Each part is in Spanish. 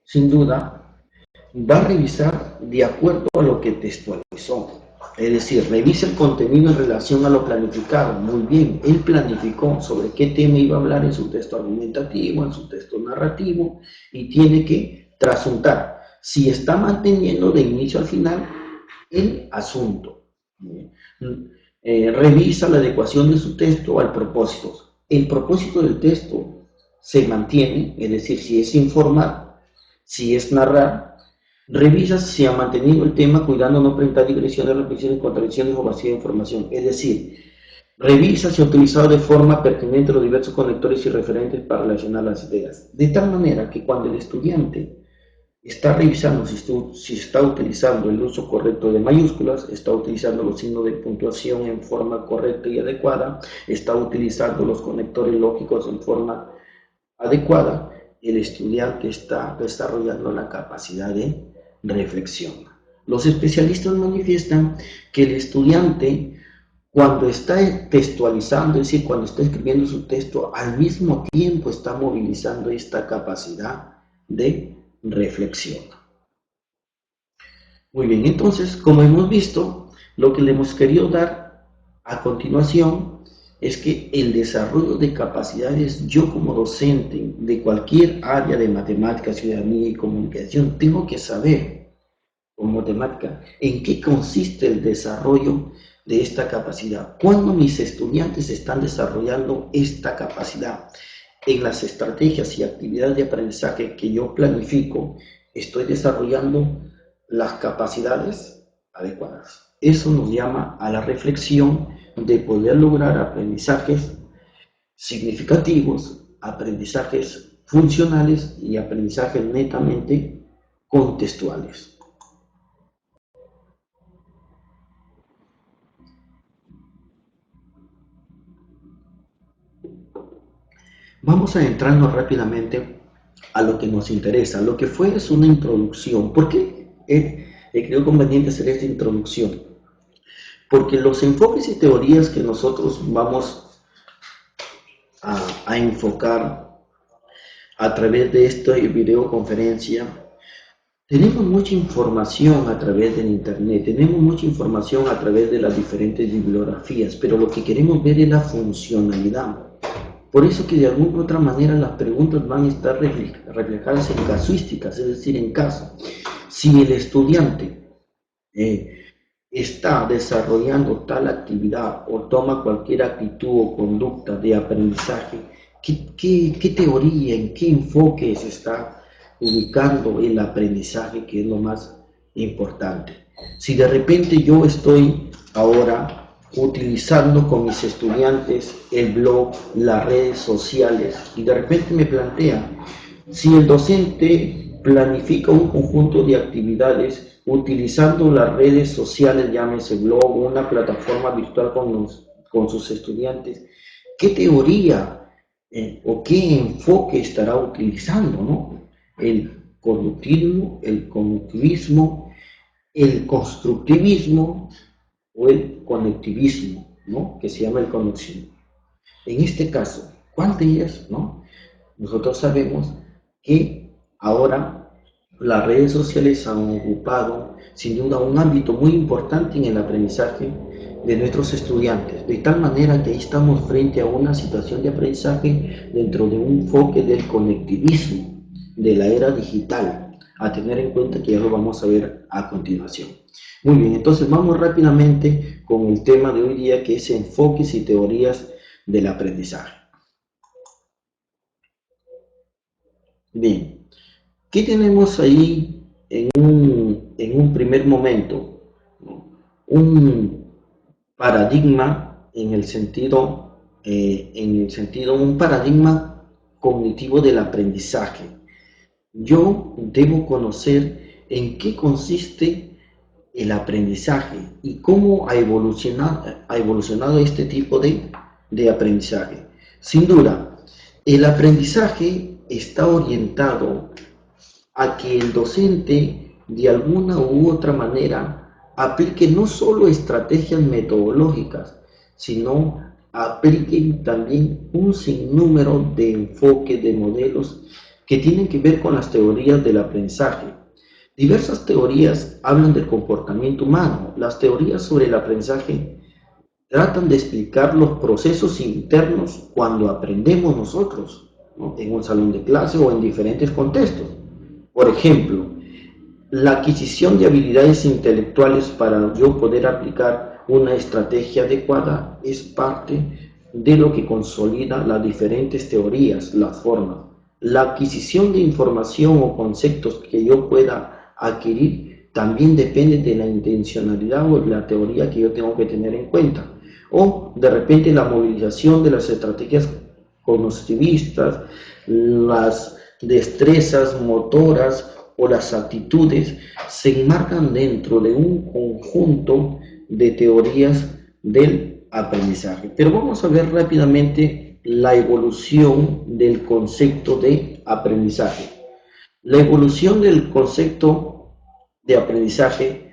sin duda, va a revisar de acuerdo a lo que textualizó. Es decir, revisa el contenido en relación a lo planificado. Muy bien, él planificó sobre qué tema iba a hablar en su texto argumentativo, en su texto narrativo, y tiene que trasuntar si está manteniendo de inicio al final el asunto. Revisa la adecuación de su texto al propósito. El propósito del texto se mantiene, es decir, si es informar, si es narrar. Revisa si ha mantenido el tema cuidando no presentar digresiones, repeticiones, contradicciones o vacía de información. Es decir, revisa si ha utilizado de forma pertinente los diversos conectores y referentes para relacionar las ideas. De tal manera que cuando el estudiante está revisando si está utilizando el uso correcto de mayúsculas, está utilizando los signos de puntuación en forma correcta y adecuada, está utilizando los conectores lógicos en forma adecuada, el estudiante está desarrollando la capacidad de reflexión. Los especialistas manifiestan que el estudiante, cuando está textualizando, es decir, cuando está escribiendo su texto, al mismo tiempo está movilizando esta capacidad de reflexión. Muy bien, entonces, como hemos visto, lo que le hemos querido dar a continuación es que el desarrollo de capacidades, yo como docente de cualquier área de matemáticas, ciudadanía y comunicación, tengo que saber, como matemática, en qué consiste el desarrollo de esta capacidad. ¿Cuándo mis estudiantes están desarrollando esta capacidad? En las estrategias y actividades de aprendizaje que yo planifico, estoy desarrollando las capacidades adecuadas. Eso nos llama a la reflexión de poder lograr aprendizajes significativos, aprendizajes funcionales y aprendizajes netamente contextuales. Vamos a entrarnos rápidamente a lo que nos interesa. Lo que fue es una introducción. ¿Por qué he creído conveniente hacer esta introducción? Porque los enfoques y teorías que nosotros vamos a enfocar a través de esta videoconferencia, tenemos mucha información a través del internet, tenemos mucha información a través de las diferentes bibliografías, pero lo que queremos ver es la funcionalidad. Por eso que de alguna u otra manera las preguntas van a estar reflejadas en casuísticas, es decir, en caso. Si el estudiante está desarrollando tal actividad o toma cualquier actitud o conducta de aprendizaje, ¿qué teoría, en qué enfoque se está ubicando el aprendizaje, que es lo más importante? Si de repente yo estoy ahora utilizando con mis estudiantes el blog, las redes sociales, y de repente me plantea, si el docente planifica un conjunto de actividades utilizando las redes sociales, llámese blog, una plataforma virtual con sus estudiantes, ¿qué teoría o qué enfoque estará utilizando, ¿no? El conductismo, el cognitivismo, el constructivismo o el conectivismo, ¿no? Que se llama el conexionismo. En este caso, ¿cuál de ellas, no? Nosotros sabemos que ahora las redes sociales han ocupado sin duda un ámbito muy importante en el aprendizaje de nuestros estudiantes, de tal manera que ahí estamos frente a una situación de aprendizaje dentro de un enfoque del conectivismo, de la era digital, a tener en cuenta que ya lo vamos a ver a continuación. Muy bien, entonces vamos rápidamente con el tema de hoy día, que es enfoques y teorías del aprendizaje. Bien, ¿qué tenemos ahí en un primer momento? Un paradigma un paradigma cognitivo del aprendizaje. Yo debo conocer en qué consiste el aprendizaje y cómo ha evolucionado este tipo de aprendizaje. Sin duda, el aprendizaje está orientado a que el docente de alguna u otra manera aplique no solo estrategias metodológicas, sino apliquen también un sinnúmero de enfoques, de modelos que tienen que ver con las teorías del aprendizaje. Diversas teorías hablan del comportamiento humano. Las teorías sobre el aprendizaje tratan de explicar los procesos internos cuando aprendemos nosotros, ¿no? En un salón de clase o en diferentes contextos. Por ejemplo, la adquisición de habilidades intelectuales para yo poder aplicar una estrategia adecuada es parte de lo que consolida las diferentes teorías, las formas. La adquisición de información o conceptos que yo pueda adquirir también depende de la intencionalidad o de la teoría que yo tengo que tener en cuenta. O de repente la movilización de las estrategias cognitivistas, las destrezas motoras o las actitudes se enmarcan dentro de un conjunto de teorías del aprendizaje. Pero vamos a ver rápidamente la evolución del concepto de aprendizaje. La evolución del concepto de aprendizaje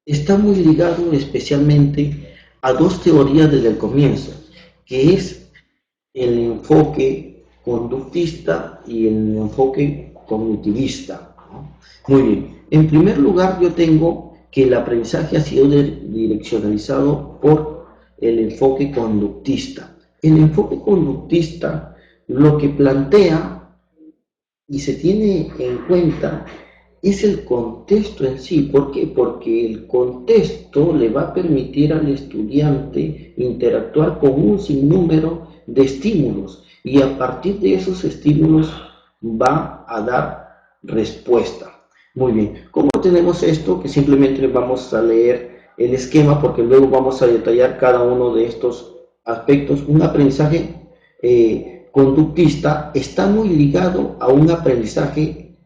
está muy ligado especialmente a dos teorías desde el comienzo, que es el enfoque conductista y el enfoque cognitivista. Muy bien, en primer lugar yo tengo que el aprendizaje ha sido direccionalizado por el enfoque conductista. El enfoque conductista lo que plantea y se tiene en cuenta es el contexto en sí. ¿Por qué? Porque el contexto le va a permitir al estudiante interactuar con un sinnúmero de estímulos y a partir de esos estímulos va a dar respuesta. Muy bien, ¿cómo tenemos esto? Que simplemente vamos a leer el esquema porque luego vamos a detallar cada uno de estos aspectos. Un aprendizaje conductista está muy ligado a un aprendizaje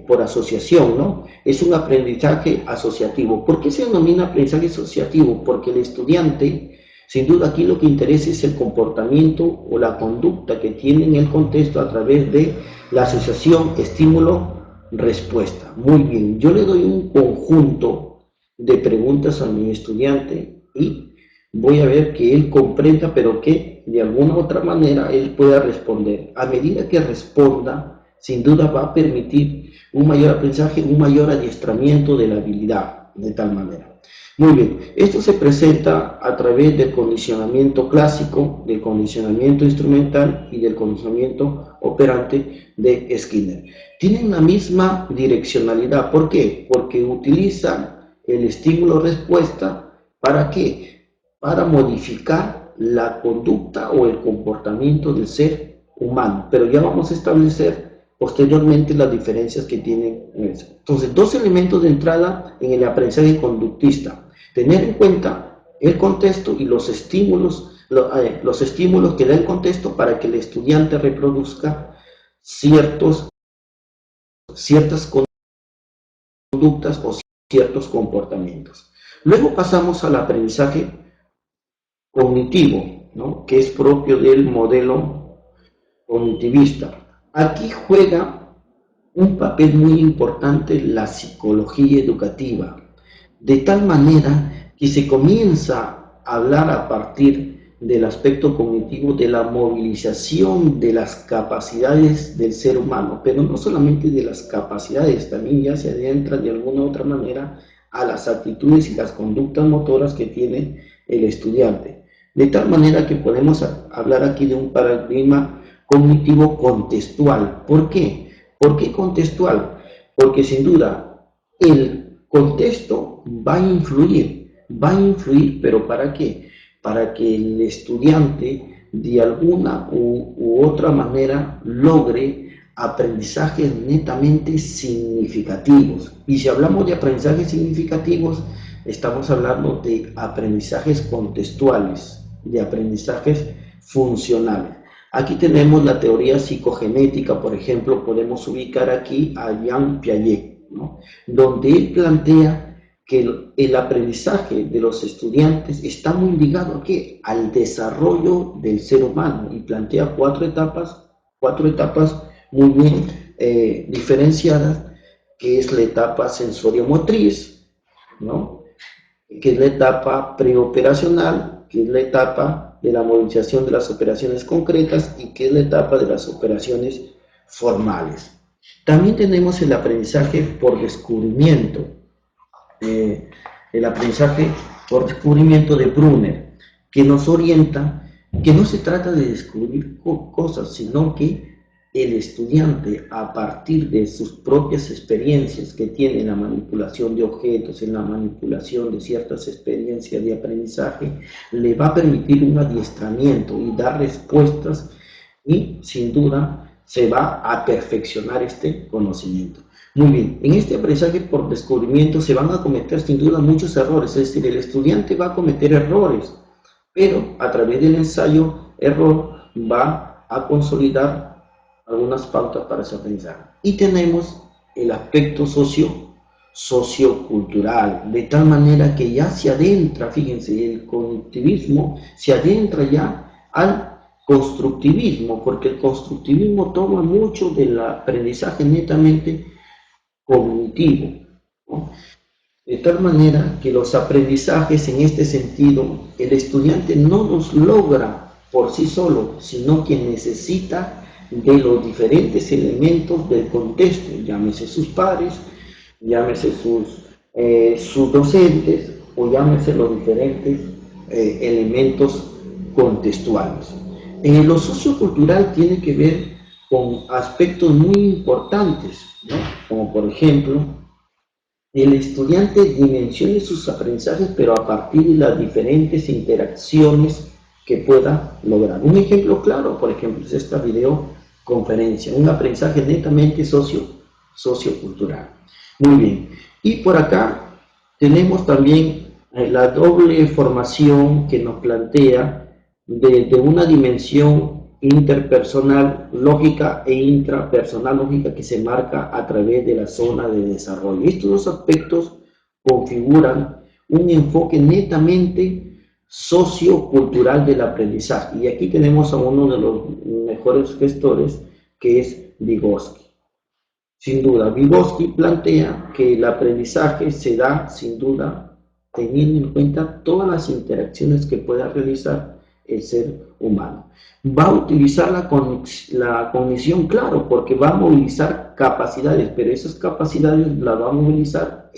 por asociación, ¿no? Es un aprendizaje asociativo. ¿Por qué se denomina aprendizaje asociativo? Porque el estudiante, sin duda aquí lo que interesa es el comportamiento o la conducta que tiene en el contexto a través de la asociación estímulo-respuesta. Muy bien, yo le doy un conjunto de preguntas a mi estudiante y voy a ver que él comprenda, pero que de alguna u otra manera él pueda responder. A medida que responda, sin duda va a permitir un mayor aprendizaje, un mayor adiestramiento de la habilidad, de tal manera. Muy bien, esto se presenta a través del condicionamiento clásico, del condicionamiento instrumental y del condicionamiento operante de Skinner. Tienen la misma direccionalidad. ¿Por qué? Porque utilizan el estímulo-respuesta. ¿Para qué? Para modificar la conducta o el comportamiento del ser humano. Pero ya vamos a establecer posteriormente las diferencias que tienen en eso. Entonces, dos elementos de entrada en el aprendizaje conductista. Tener en cuenta el contexto y los estímulos que da el contexto para que el estudiante reproduzca ciertas conductas o ciertos comportamientos. Luego pasamos al aprendizaje cognitivo, ¿no? Que es propio del modelo cognitivista. Aquí juega un papel muy importante la psicología educativa, de tal manera que se comienza a hablar a partir del aspecto cognitivo de la movilización de las capacidades del ser humano, pero no solamente de las capacidades, también ya se adentra de alguna u otra manera a las actitudes y las conductas motoras que tiene el estudiante. De tal manera que podemos hablar aquí de un paradigma cognitivo contextual. ¿Por qué? ¿Por qué contextual? Porque sin duda el contexto va a influir, pero ¿para qué? Para que el estudiante de alguna u otra manera logre aprendizajes netamente significativos. Y si hablamos de aprendizajes significativos, estamos hablando de aprendizajes contextuales, de aprendizajes funcionales. Aquí tenemos la teoría psicogenética, por ejemplo, podemos ubicar aquí a Jean Piaget, ¿no? Donde él plantea que el aprendizaje de los estudiantes está muy ligado ¿a qué? Al desarrollo del ser humano y plantea cuatro etapas muy bien diferenciadas, que es la etapa sensorio-motriz, ¿no? Que es la etapa preoperacional, que es la etapa de la movilización de las operaciones concretas y que es la etapa de las operaciones formales. También tenemos el aprendizaje por descubrimiento, eh, el aprendizaje por descubrimiento de Brunner, que nos orienta que no se trata de descubrir cosas, sino que el estudiante, a partir de sus propias experiencias que tiene en la manipulación de objetos, en la manipulación de ciertas experiencias de aprendizaje, le va a permitir un adiestramiento y dar respuestas, y sin duda se va a perfeccionar este conocimiento. Muy bien, en este aprendizaje por descubrimiento se van a cometer sin duda muchos errores, es decir, el estudiante va a cometer errores, pero a través del ensayo-error va a consolidar algunas pautas para ese aprendizaje. Y tenemos el aspecto sociocultural, de tal manera que ya se adentra, fíjense, el cognitivismo se adentra ya al constructivismo, porque el constructivismo toma mucho del aprendizaje netamente cognitivo, ¿no? De tal manera que los aprendizajes en este sentido, el estudiante no los logra por sí solo, sino que necesita de los diferentes elementos del contexto, llámese sus pares, llámese sus docentes o llámese los diferentes elementos contextuales. En lo sociocultural tiene que ver con aspectos muy importantes, ¿no? Como por ejemplo, el estudiante dimensione sus aprendizajes, pero a partir de las diferentes interacciones que pueda lograr. Un ejemplo claro, por ejemplo, es esta videoconferencia, un aprendizaje netamente sociocultural. Muy bien. Y por acá tenemos también la doble formación que nos plantea de una dimensión interpersonal lógica e intrapersonal lógica que se marca a través de la zona de desarrollo. Estos dos aspectos configuran un enfoque netamente sociocultural del aprendizaje. Y aquí tenemos a uno de los mejores gestores, que es Vygotsky. Sin duda, Vygotsky plantea que el aprendizaje se da, sin duda, teniendo en cuenta todas las interacciones que pueda realizar el ser humano. Va a utilizar la cognición, claro, porque va a movilizar capacidades, pero esas capacidades las va a movilizar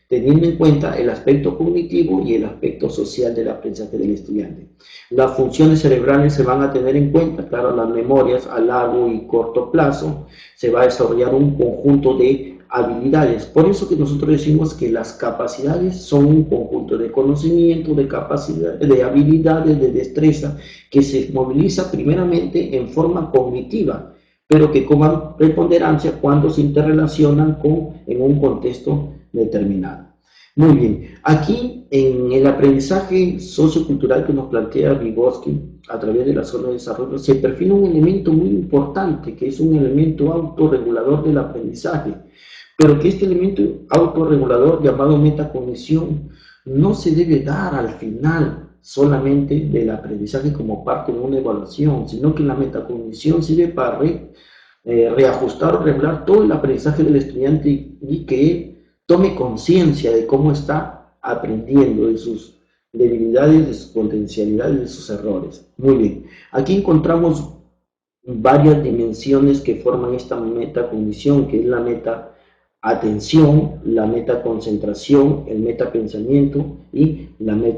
teniendo en cuenta el aspecto cognitivo y el aspecto social del aprendizaje del estudiante. Las funciones cerebrales se van a tener en cuenta, claro, las memorias a largo y corto plazo, se va a desarrollar un conjunto de habilidades. Por eso que nosotros decimos que las capacidades son un conjunto de conocimiento, de capacidades, de habilidades, de destreza, que se moviliza primeramente en forma cognitiva, pero que cobran preponderancia cuando se interrelacionan en un contexto determinado. Muy bien, aquí en el aprendizaje sociocultural que nos plantea Vygotsky a través de la zona de desarrollo se perfila un elemento muy importante, que es un elemento autorregulador del aprendizaje, pero que este elemento autorregulador llamado metacognición no se debe dar al final solamente del aprendizaje como parte de una evaluación, sino que la metacognición sirve para reajustar o regular todo el aprendizaje del estudiante y que él tome conciencia de cómo está aprendiendo, de sus debilidades, de sus potencialidades, de sus errores. Muy bien, aquí encontramos varias dimensiones que forman esta metacognición, que es la meta atención, la meta concentración, el meta pensamiento y la meta